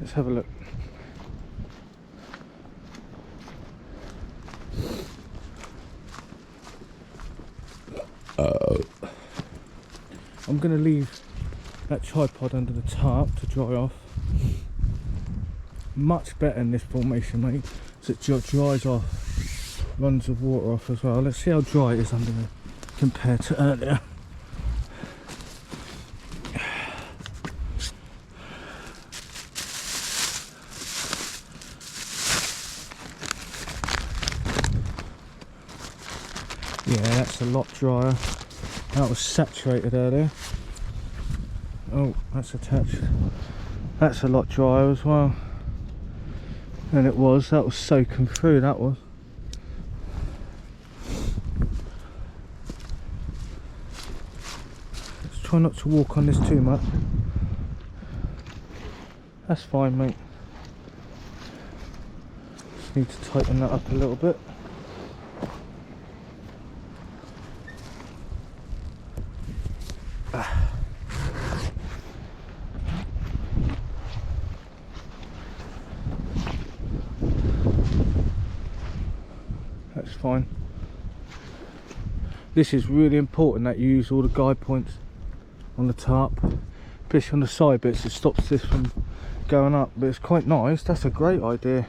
Let's have a look. I'm going to leave that tripod under the tarp to dry off. Much better in this formation, mate, so it dries off, runs the water off as well. Let's see how dry it is under there compared to earlier. Yeah, that's a lot drier. That was saturated earlier. Oh, that's attached. That's a lot drier as well than it was. That was soaking through, that was. Let's try not to walk on this too much. That's fine, mate. Just need to tighten that up a little bit. That's fine. This is really important that you use all the guide points on the tarp, especially on the side bits. It stops this from going up, but it's quite nice. That's a great idea.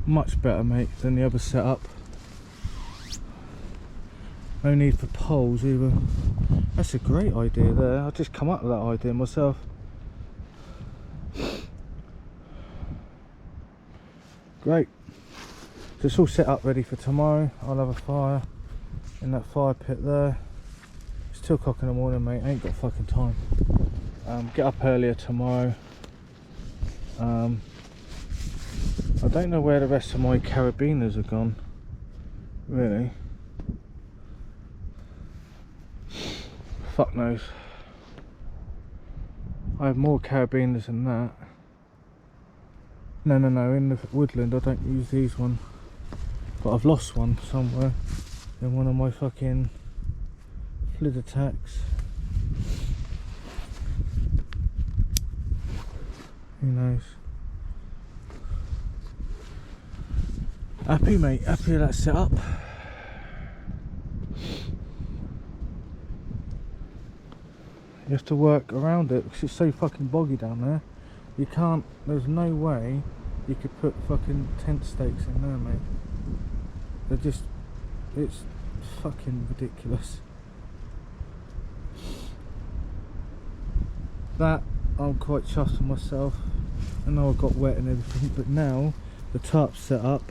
Much better, mate, than the other setup. No need for poles either. That's a great idea there. I just come up with that idea myself. Great. So it's all set up ready for tomorrow. I'll have a fire in that fire pit there. It's 2 o'clock in the morning, mate. I ain't got fucking time. Get up earlier tomorrow. I don't know where the rest of my carabiners are gone, really. Fuck knows. I have more carabiners than that. No, in the woodland I don't use these ones. But I've lost one somewhere in one of my fucking flid attacks. Who knows? Happy, mate, happy with that setup. You have to work around it because it's so fucking boggy down there. You can't, there's no way you could put fucking tent stakes in there, mate. They're just, it's fucking ridiculous. That, I'm quite chuffed with myself. I know I got wet and everything, but now the tarp's set up.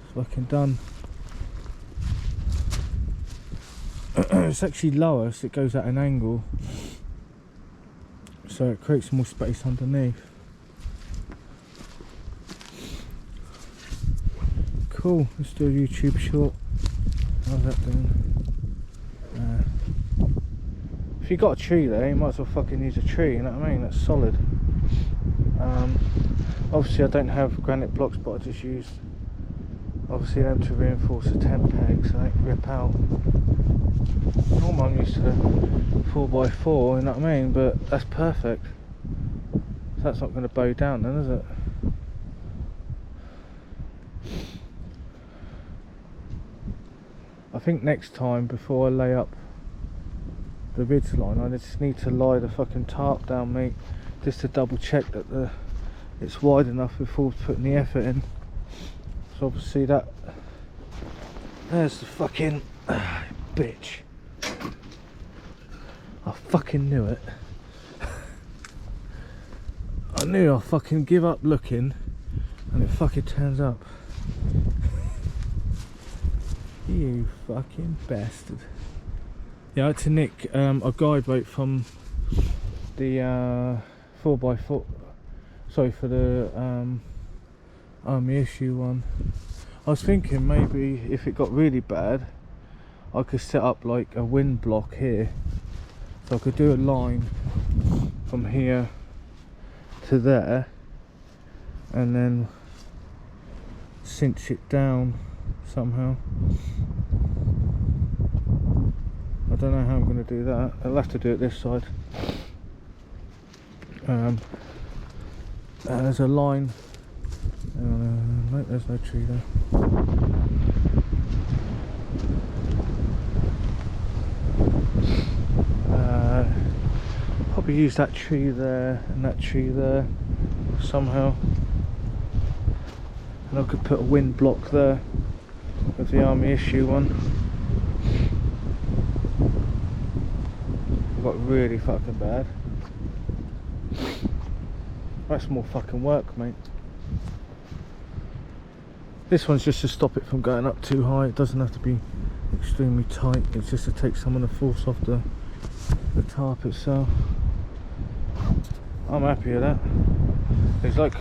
It's fucking done. It's actually lower, so it goes at an angle, so it creates more space underneath. Cool, let's do a YouTube short. How's that doing? If you got a tree there, you might as well fucking use a tree, you know what I mean? That's solid. Obviously I don't have granite blocks, but I just use obviously them to reinforce the tent peg so they can rip out. Normally I'm used to the 4x4, you know what I mean, but that's perfect. So that's not going to bow down then, is it? I think next time, before I lay up the ridge line, I just need to lie the fucking tarp down, mate, just to double check that it's wide enough before putting the effort in. So obviously that, there's the fucking bitch. I fucking knew it. I knew I'd fucking give up looking and it fucking turns up. You fucking bastard. Yeah, I had to nick a guide rope from the 4x4, sorry, for the army issue one. I was thinking maybe if it got really bad I could set up like a wind block here, so I could do a line from here to there and then cinch it down somehow. I don't know how I'm going to do that. I'll have to do it this side. There's a line. No, there's no tree there. Probably use that tree there and that tree there somehow. And I could put a wind block there with the army issue one. Got really fucking bad. That's more fucking work, mate. This one's just to stop it from going up too high. It doesn't have to be extremely tight. It's just to take some of the force off the tarp itself. I'm happy with that. It's like